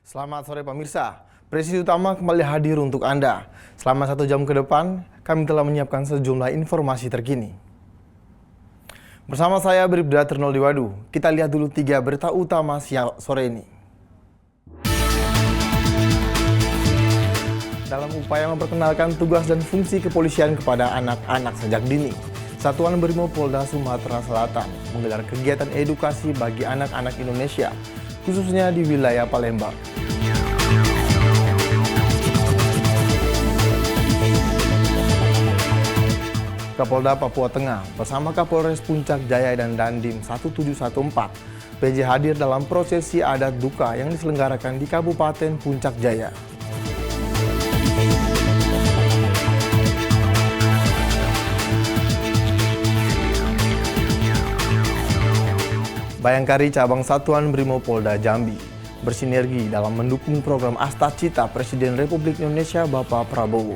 Selamat sore pemirsa, Presisi Utama kembali hadir untuk Anda. Selama 1 jam ke depan, kami telah menyiapkan sejumlah informasi terkini. Bersama saya Bribda Ternoldiwadu, kita lihat dulu 3 berita utama siang sore ini. Dalam upaya memperkenalkan tugas dan fungsi kepolisian kepada anak-anak sejak dini, Satuan Brimopolda Sumatera Selatan menggelar kegiatan edukasi bagi anak-anak Indonesia, khususnya di wilayah Palembang. Kapolda Papua Tengah bersama Kapolres Puncak Jaya dan Dandim 1714 PJ hadir dalam prosesi adat duka yang diselenggarakan di Kabupaten Puncak Jaya. Bayangkari Cabang Satuan Brimopolda Jambi bersinergi dalam mendukung program Asta Cita Presiden Republik Indonesia Bapak Prabowo.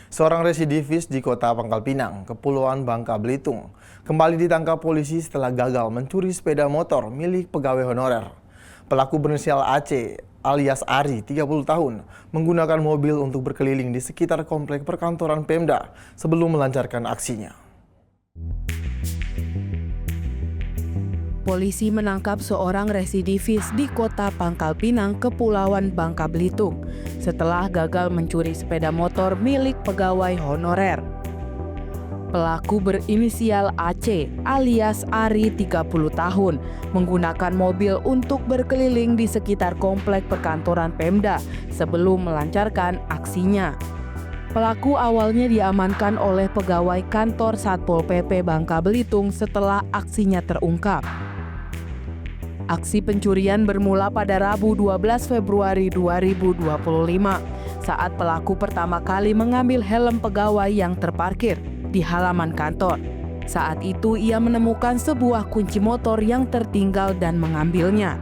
Seorang residivis di kota Pangkal Pinang, Kepulauan Bangka Belitung, kembali ditangkap polisi setelah gagal mencuri sepeda motor milik pegawai honorer. Pelaku berinisial AC alias Ari, 30 tahun, menggunakan mobil untuk berkeliling di sekitar komplek perkantoran Pemda sebelum melancarkan aksinya. Polisi menangkap seorang residivis di kota Pangkal Pinang, Kepulauan Bangka Belitung, setelah gagal mencuri sepeda motor milik pegawai honorer. Pelaku berinisial AC alias Ari, 30 tahun, menggunakan mobil untuk berkeliling di sekitar komplek perkantoran Pemda sebelum melancarkan aksinya. Pelaku awalnya diamankan oleh pegawai kantor Satpol PP Bangka Belitung setelah aksinya terungkap. Aksi pencurian bermula pada Rabu 12 Februari 2025 saat pelaku pertama kali mengambil helm pegawai yang terparkir di halaman kantor. Saat itu ia menemukan sebuah kunci motor yang tertinggal dan mengambilnya.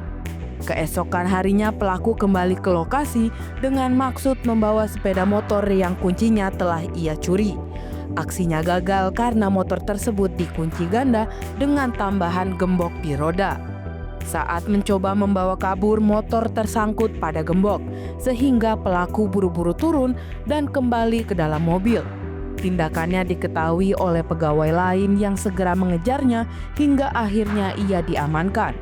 Keesokan harinya pelaku kembali ke lokasi dengan maksud membawa sepeda motor yang kuncinya telah ia curi. Aksinya gagal karena motor tersebut dikunci ganda dengan tambahan gembok di roda. Saat mencoba membawa kabur, motor tersangkut pada gembok, sehingga pelaku buru-buru turun dan kembali ke dalam mobil. Tindakannya diketahui oleh pegawai lain yang segera mengejarnya hingga akhirnya ia diamankan.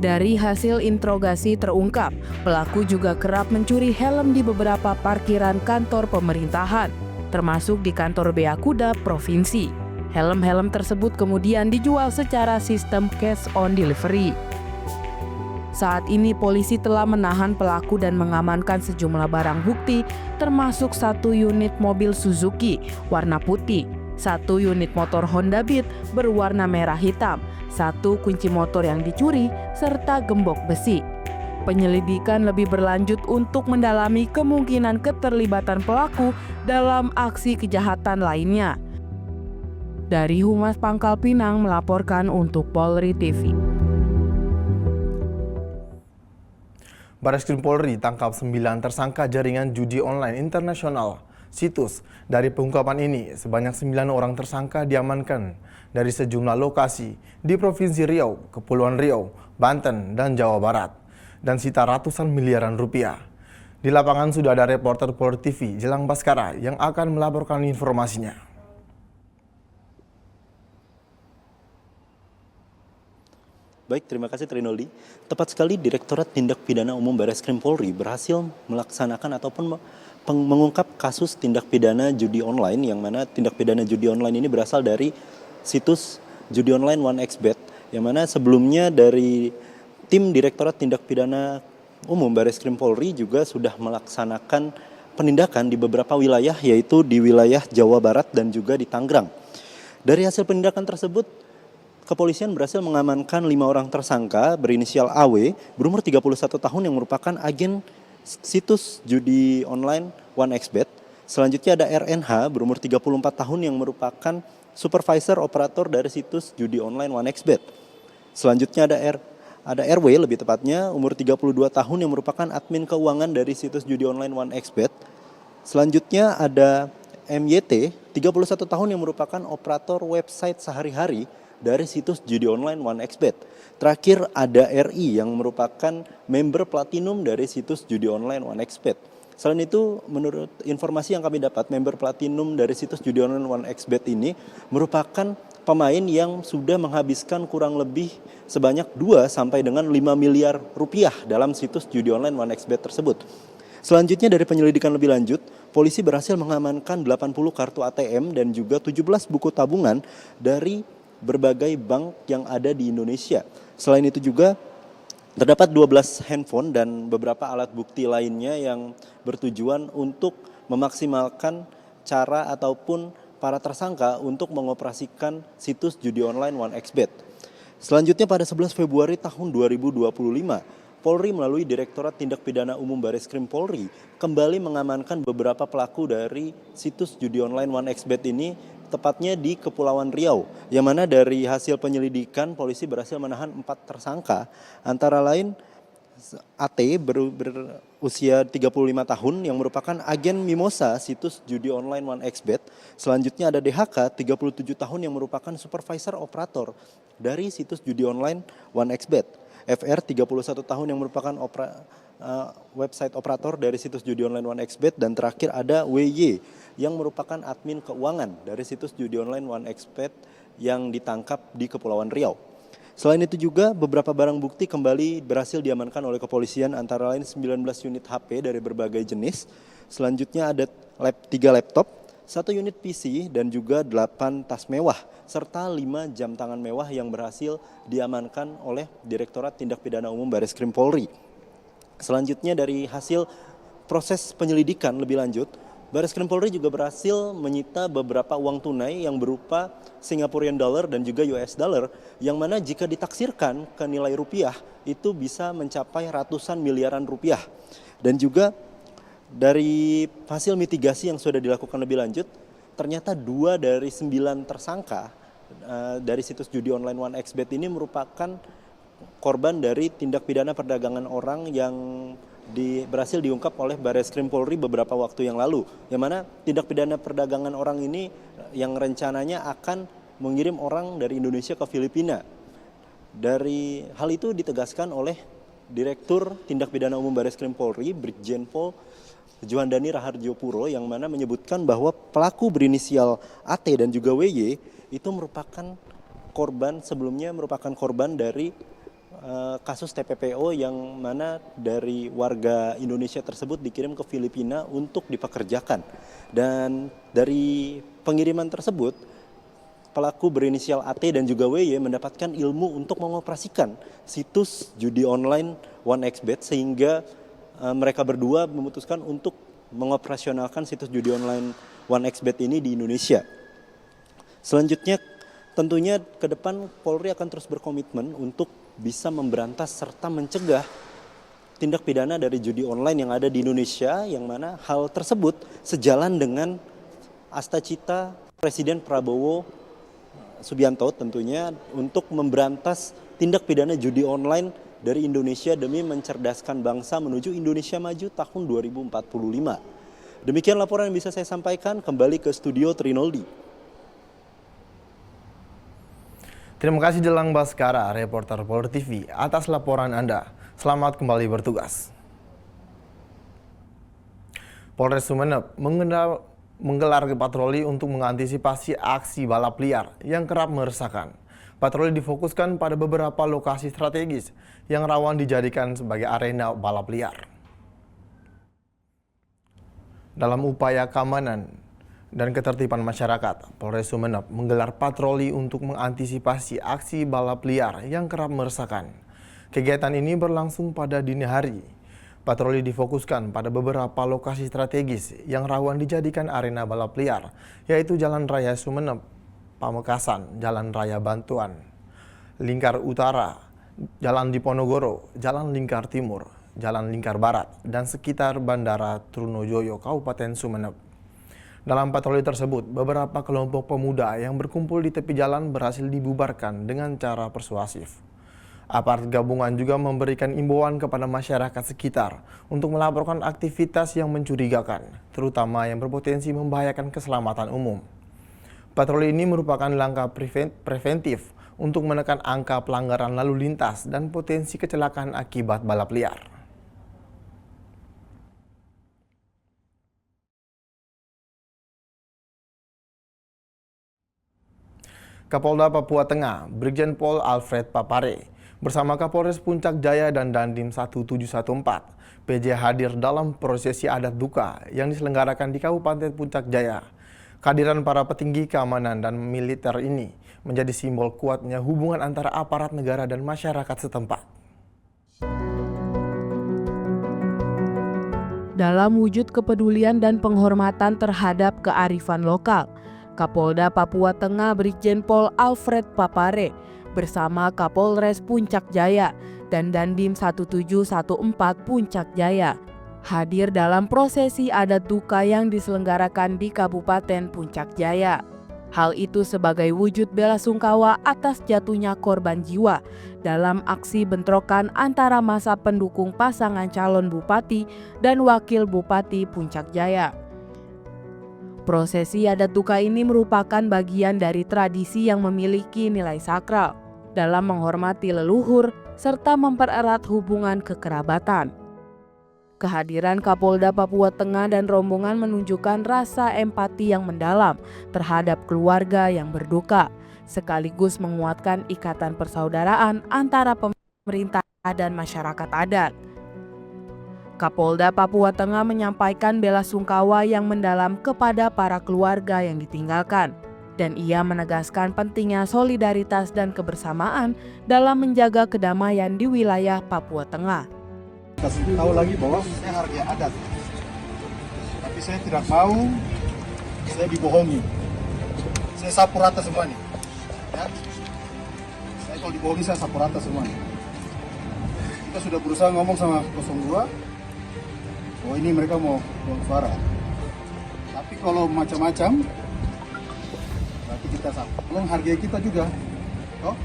Dari hasil interogasi terungkap, pelaku juga kerap mencuri helm di beberapa parkiran kantor pemerintahan, termasuk di kantor Bea Kuda Provinsi. Helm-helm tersebut kemudian dijual secara sistem cash on delivery. Saat ini polisi telah menahan pelaku dan mengamankan sejumlah barang bukti, termasuk 1 unit mobil Suzuki warna putih, 1 unit motor Honda Beat berwarna merah hitam, 1 kunci motor yang dicuri, serta gembok besi. Penyelidikan lebih berlanjut untuk mendalami kemungkinan keterlibatan pelaku dalam aksi kejahatan lainnya. Dari Humas Pangkal Pinang melaporkan untuk Polri TV. Bareskrim Polri tangkap 9 tersangka jaringan judi online internasional Situs. Dari pengungkapan ini, sebanyak 9 orang tersangka diamankan dari sejumlah lokasi di Provinsi Riau, Kepulauan Riau, Banten, dan Jawa Barat, dan sita ratusan miliaran rupiah. Di lapangan sudah ada reporter Polri TV, Jelang Baskara, yang akan melaporkan informasinya. Baik, terima kasih Trinoldi. Tepat sekali, Direktorat Tindak Pidana Umum Bareskrim Polri berhasil melaksanakan ataupun mengungkap kasus tindak pidana judi online, yang mana tindak pidana judi online ini berasal dari situs judi online 1xBet, yang mana sebelumnya dari tim Direktorat Tindak Pidana Umum Bareskrim Polri juga sudah melaksanakan penindakan di beberapa wilayah, yaitu di wilayah Jawa Barat dan juga di Tangerang. Dari hasil penindakan tersebut, kepolisian berhasil mengamankan 5 orang tersangka berinisial AW berumur 31 tahun yang merupakan agen situs judi online 1xBet. Selanjutnya ada RNH berumur 34 tahun yang merupakan supervisor operator dari situs judi online 1xBet. Selanjutnya ada RW lebih tepatnya umur 32 tahun yang merupakan admin keuangan dari situs judi online 1xBet. Selanjutnya ada MYT 31 tahun yang merupakan operator website sehari-hari dari situs judi online 1xBet. Terakhir ada RI yang merupakan member platinum dari situs judi online 1xBet. Selain itu, menurut informasi yang kami dapat, member platinum dari situs judi online 1xBet ini merupakan pemain yang sudah menghabiskan kurang lebih sebanyak 2 sampai dengan 5 miliar rupiah dalam situs judi online 1xBet tersebut. Selanjutnya dari penyelidikan lebih lanjut, polisi berhasil mengamankan 80 kartu ATM dan juga 17 buku tabungan dari berbagai bank yang ada di Indonesia. Selain itu juga terdapat 12 handphone dan beberapa alat bukti lainnya yang bertujuan untuk memaksimalkan cara ataupun para tersangka untuk mengoperasikan situs judi online 1xBet. Selanjutnya pada 11 Februari tahun 2025, Polri melalui Direktorat Tindak Pidana Umum Bareskrim Polri kembali mengamankan beberapa pelaku dari situs judi online 1xBet ini, tepatnya di Kepulauan Riau, yang mana dari hasil penyelidikan polisi berhasil menahan 4 tersangka, antara lain AT berusia 35 tahun yang merupakan agen Mimosa situs judi online 1xBet. Selanjutnya ada DHK 37 tahun yang merupakan supervisor operator dari situs judi online 1xBet. FR 31 tahun yang merupakan website operator dari situs judi online 1xBet, dan terakhir ada WY yang merupakan admin keuangan dari situs judi online 1xBet yang ditangkap di Kepulauan Riau. Selain itu juga beberapa barang bukti kembali berhasil diamankan oleh kepolisian, antara lain 19 unit HP dari berbagai jenis. Selanjutnya ada 3 laptop, 1 unit PC dan juga 8 tas mewah serta 5 jam tangan mewah yang berhasil diamankan oleh Direktorat Tindak Pidana Umum Bareskrim Polri. Selanjutnya dari hasil proses penyelidikan lebih lanjut, Bareskrim Polri juga berhasil menyita beberapa uang tunai yang berupa Singaporean dollar dan juga US dollar, yang mana jika ditaksirkan ke nilai rupiah itu bisa mencapai ratusan miliaran rupiah. Dan juga dari hasil mitigasi yang sudah dilakukan lebih lanjut, ternyata 2 dari 9 tersangka dari situs judi online 1xBet ini merupakan korban dari tindak pidana perdagangan orang yang berhasil diungkap oleh Bareskrim Polri beberapa waktu yang lalu, yang mana tindak pidana perdagangan orang ini yang rencananya akan mengirim orang dari Indonesia ke Filipina. Dari hal itu ditegaskan oleh Direktur Tindak Pidana Umum Bareskrim Polri, Brigjen Pol Juandani Raharjo Puro, yang mana menyebutkan bahwa pelaku berinisial AT dan juga WY itu merupakan korban sebelumnya, merupakan korban dari kasus TPPO yang mana dari warga Indonesia tersebut dikirim ke Filipina untuk dipekerjakan. Dan dari pengiriman tersebut, pelaku berinisial AT dan juga WY mendapatkan ilmu untuk mengoperasikan situs judi online 1xBet, sehingga mereka berdua memutuskan untuk mengoperasionalkan situs judi online 1xBet ini di Indonesia. Selanjutnya tentunya ke depan Polri akan terus berkomitmen untuk bisa memberantas serta mencegah tindak pidana dari judi online yang ada di Indonesia, yang mana hal tersebut sejalan dengan asta-cita Presiden Prabowo Subianto tentunya untuk memberantas tindak pidana judi online dari Indonesia demi mencerdaskan bangsa menuju Indonesia Maju tahun 2045. Demikian laporan yang bisa saya sampaikan. Kembali ke studio Trinoldi. Terima kasih Jelang Baskara, reporter Polri TV, atas laporan Anda. Selamat kembali bertugas. Polres Sumeneb menggelar patroli untuk mengantisipasi aksi balap liar yang kerap meresahkan. Patroli difokuskan pada beberapa lokasi strategis yang rawan dijadikan sebagai arena balap liar. Dalam upaya keamanan dan ketertiban masyarakat, Polres Sumeneb menggelar patroli untuk mengantisipasi aksi balap liar yang kerap meresahkan. Kegiatan ini berlangsung pada dini hari. Patroli difokuskan pada beberapa lokasi strategis yang rawan dijadikan arena balap liar, yaitu Jalan Raya Sumeneb, Pamekasan, Jalan Raya Bantuan, Lingkar Utara, Jalan Diponegoro, Jalan Lingkar Timur, Jalan Lingkar Barat, dan sekitar Bandara Trunojoyo, Kabupaten Sumeneb. Dalam patroli tersebut, beberapa kelompok pemuda yang berkumpul di tepi jalan berhasil dibubarkan dengan cara persuasif. Aparat gabungan juga memberikan imbauan kepada masyarakat sekitar untuk melaporkan aktivitas yang mencurigakan, terutama yang berpotensi membahayakan keselamatan umum. Patroli ini merupakan langkah preventif untuk menekan angka pelanggaran lalu lintas dan potensi kecelakaan akibat balap liar. Kapolda Papua Tengah, Brigjen Pol Alfred Papare, bersama Kapolres Puncak Jaya dan Dandim 1714, PJ hadir dalam prosesi adat duka yang diselenggarakan di Kabupaten Puncak Jaya. Kehadiran para petinggi keamanan dan militer ini menjadi simbol kuatnya hubungan antara aparat negara dan masyarakat setempat. Dalam wujud kepedulian dan penghormatan terhadap kearifan lokal, Kapolda Papua Tengah Brigjen Pol Alfred Papare bersama Kapolres Puncak Jaya dan Dandim 1714 Puncak Jaya hadir dalam prosesi adat duka yang diselenggarakan di Kabupaten Puncak Jaya. Hal itu sebagai wujud belasungkawa atas jatuhnya korban jiwa dalam aksi bentrokan antara massa pendukung pasangan calon bupati dan wakil bupati Puncak Jaya. Prosesi adat duka ini merupakan bagian dari tradisi yang memiliki nilai sakral dalam menghormati leluhur serta mempererat hubungan kekerabatan. Kehadiran Kapolda Papua Tengah dan rombongan menunjukkan rasa empati yang mendalam terhadap keluarga yang berduka, sekaligus menguatkan ikatan persaudaraan antara pemerintah dan masyarakat adat. Kapolda Papua Tengah menyampaikan belasungkawa yang mendalam kepada para keluarga yang ditinggalkan, dan ia menegaskan pentingnya solidaritas dan kebersamaan dalam menjaga kedamaian di wilayah Papua Tengah. Kasih tahu lagi bahwa saya hargai adat, tapi saya tidak mau saya dibohongi. Saya sapu rata semua nih, ya. Saya kalau dibohongi saya sapu rata semua nih. Kita sudah berusaha ngomong sama 02, bahwa ini mereka mau suara. Tapi kalau macam-macam, berarti kita sapu. Tolong hargai kita juga, toh?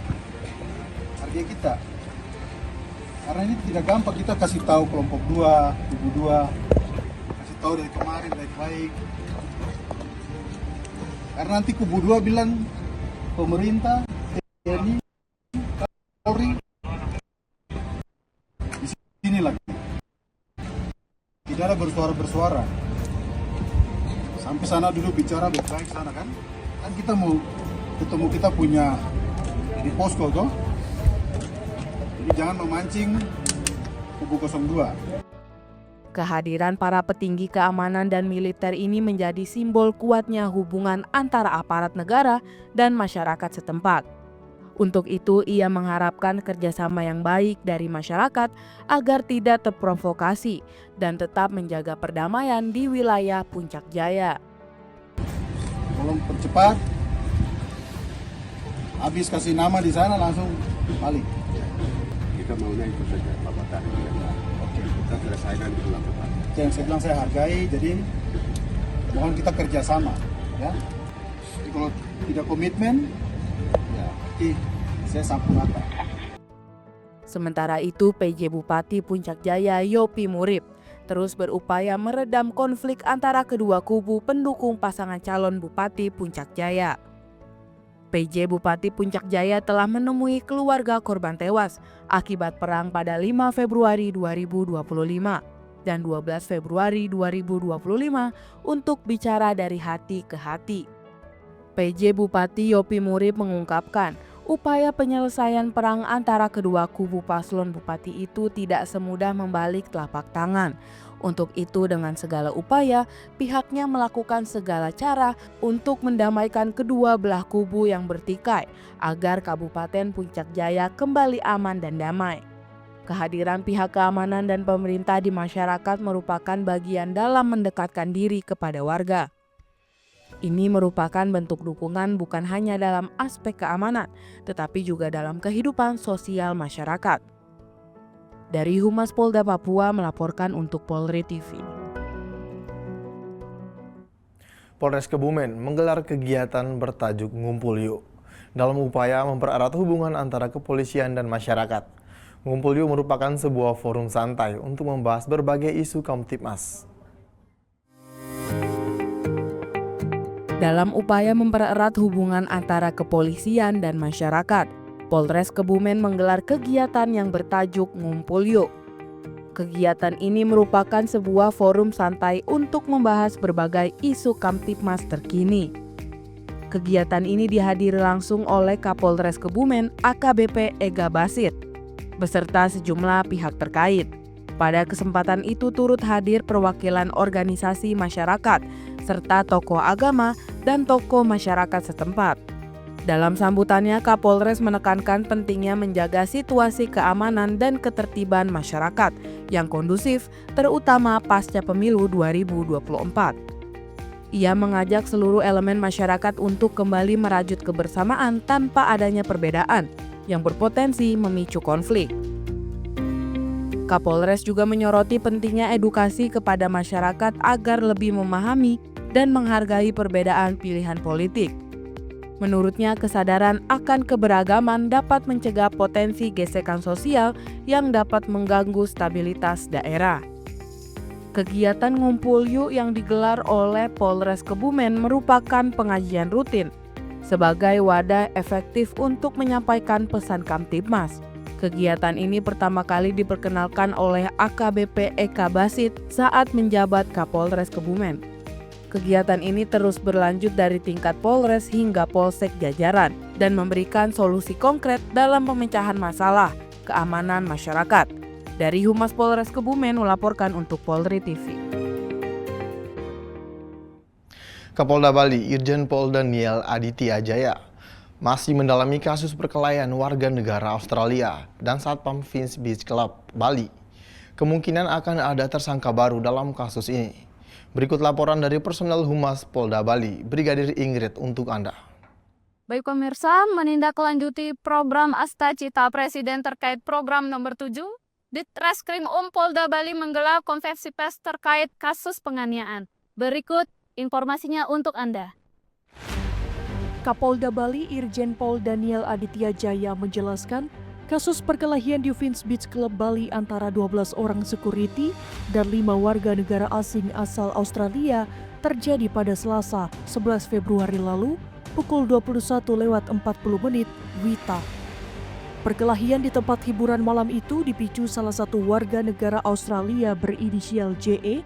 Hargai kita. Karena ini tidak gampang kita kasih tahu kelompok 2, kubu 2, kasih tahu dari kemarin baik-baik. Karena nanti kubu 2 bilang pemerintah, TNI, Polri, di sini lagi. Tidak ada bersuara-bersuara. Sampai sana dulu bicara baik-baik sana kan. Kan kita mau ketemu, kita punya di posko toh. Jadi jangan memancing kubu 02. Kehadiran para petinggi keamanan dan militer ini menjadi simbol kuatnya hubungan antara aparat negara dan masyarakat setempat. Untuk itu, ia mengharapkan kerjasama yang baik dari masyarakat agar tidak terprovokasi dan tetap menjaga perdamaian di wilayah Puncak Jaya. Tolong percepat. Habis kasih nama di sana langsung balik. Kita maunya itu saja Bapak tadi bilang. Oke, kita selesaikan di bulan depan. Yang saya bilang saya hargai, jadi mohon kita kerjasama, ya. Jadi kalau tidak komitmen, ya berarti saya sapu rata. Sementara itu, PJ Bupati Puncak Jaya Yopi Murib terus berupaya meredam konflik antara kedua kubu pendukung pasangan calon Bupati Puncak Jaya. PJ Bupati Puncak Jaya telah menemui keluarga korban tewas akibat perang pada 5 Februari 2025 dan 12 Februari 2025 untuk bicara dari hati ke hati. PJ Bupati Yopi Murib mengungkapkan upaya penyelesaian perang antara kedua kubu paslon bupati itu tidak semudah membalik telapak tangan. Untuk itu, dengan segala upaya, pihaknya melakukan segala cara untuk mendamaikan kedua belah kubu yang bertikai agar Kabupaten Puncak Jaya kembali aman dan damai. Kehadiran pihak keamanan dan pemerintah di masyarakat merupakan bagian dalam mendekatkan diri kepada warga. Ini merupakan bentuk dukungan bukan hanya dalam aspek keamanan, tetapi juga dalam kehidupan sosial masyarakat. Dari Humas Polda Papua melaporkan untuk Polri TV. Polres Kebumen menggelar kegiatan bertajuk Ngumpul Yuk dalam upaya mempererat hubungan antara kepolisian dan masyarakat. Ngumpul Yuk merupakan sebuah forum santai untuk membahas berbagai isu Kamtibmas. Dalam upaya mempererat hubungan antara kepolisian dan masyarakat, Polres Kebumen menggelar kegiatan yang bertajuk Ngumpul Yuk. Kegiatan ini merupakan sebuah forum santai untuk membahas berbagai isu Kamtibmas terkini. Kegiatan ini dihadiri langsung oleh Kapolres Kebumen AKBP Ega Basit, beserta sejumlah pihak terkait. Pada kesempatan itu turut hadir perwakilan organisasi masyarakat, serta tokoh agama dan tokoh masyarakat setempat. Dalam sambutannya, Kapolres menekankan pentingnya menjaga situasi keamanan dan ketertiban masyarakat yang kondusif, terutama pasca pemilu 2024. Ia mengajak seluruh elemen masyarakat untuk kembali merajut kebersamaan tanpa adanya perbedaan yang berpotensi memicu konflik. Kapolres juga menyoroti pentingnya edukasi kepada masyarakat agar lebih memahami dan menghargai perbedaan pilihan politik. Menurutnya, kesadaran akan keberagaman dapat mencegah potensi gesekan sosial yang dapat mengganggu stabilitas daerah. Kegiatan Ngumpul Yuk yang digelar oleh Polres Kebumen merupakan pengajian rutin sebagai wadah efektif untuk menyampaikan pesan Kamtibmas. Kegiatan ini pertama kali diperkenalkan oleh AKBP Eka Basit saat menjabat Kapolres Kebumen. Kegiatan ini terus berlanjut dari tingkat Polres hingga Polsek jajaran dan memberikan solusi konkret dalam pemecahan masalah keamanan masyarakat. Dari Humas Polres Kebumen melaporkan untuk Polri TV. Kapolda Bali Irjen Pol Daniel Aditya Jaya masih mendalami kasus perkelahian warga negara Australia dan Satpam Finch Beach Club Bali. Kemungkinan akan ada tersangka baru dalam kasus ini. Berikut laporan dari personel Humas Polda Bali, Brigadir Ingrid untuk Anda. Baik pemirsa, menindaklanjuti program Asta Cita Presiden terkait program nomor 7, Ditreskrim Polda Bali menggelar konferensi pers terkait kasus penganiayaan. Berikut informasinya untuk Anda. Kapolda Bali Irjen Pol Daniel Aditya Jaya menjelaskan, kasus perkelahian di Finch Beach Club Bali antara 12 orang security dan 5 warga negara asing asal Australia terjadi pada Selasa 11 Februari lalu pukul 21:40 WITA. Perkelahian di tempat hiburan malam itu dipicu salah satu warga negara Australia berinisial JE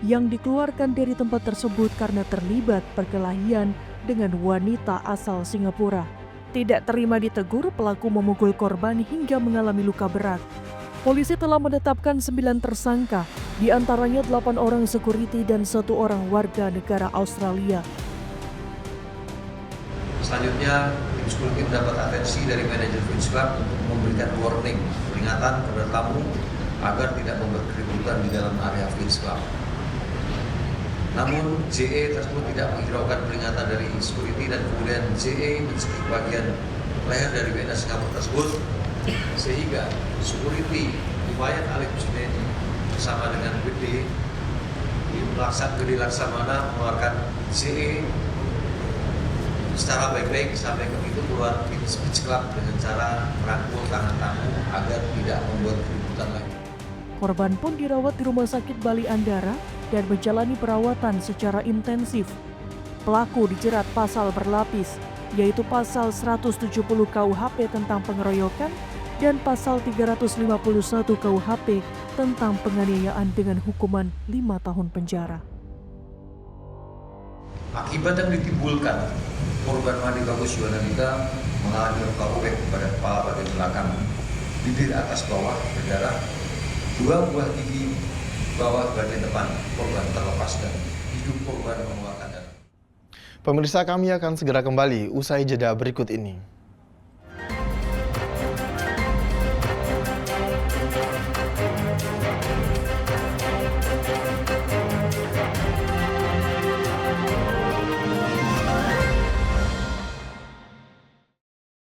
yang dikeluarkan dari tempat tersebut karena terlibat perkelahian dengan wanita asal Singapura. Tidak terima ditegur, pelaku memukul korban hingga mengalami luka berat. Polisi telah menetapkan 9 tersangka, di antaranya 8 orang security dan 1 orang warga negara Australia. Selanjutnya, tim security mendapat atensi dari manajer Finch Club untuk memberikan warning, peringatan kepada tamu agar tidak membuat keributan di dalam area Finch Club. Namun JE tersebut tidak menghiraukan peringatan dari security dan kemudian JE mencekik bagian leher dari WNA Singapura tersebut, sehingga security Wayan Alif Hussein bersama dengan BD Laksamana mengeluarkan JE secara baik-baik sampai begitu keluar Beach Club dengan cara merangkul tangan tamu agar tidak membuat keributan lagi. Korban pun dirawat di Rumah Sakit Bali Andara dan menjalani perawatan secara intensif. Pelaku dijerat pasal berlapis, yaitu pasal 170 KUHP tentang pengeroyokan dan pasal 351 KUHP tentang penganiayaan dengan hukuman 5 tahun penjara. Akibat yang ditimbulkan, korban Madi Bagus Yuwananita mengalami luka robek pada kepala bagian belakang, bibir atas bawah berdarah, 2 buah gigi bawah bagian depan korban terlepas dan hidung korban mengeluarkan darah. Pemirsa, kami akan segera kembali usai jeda berikut ini.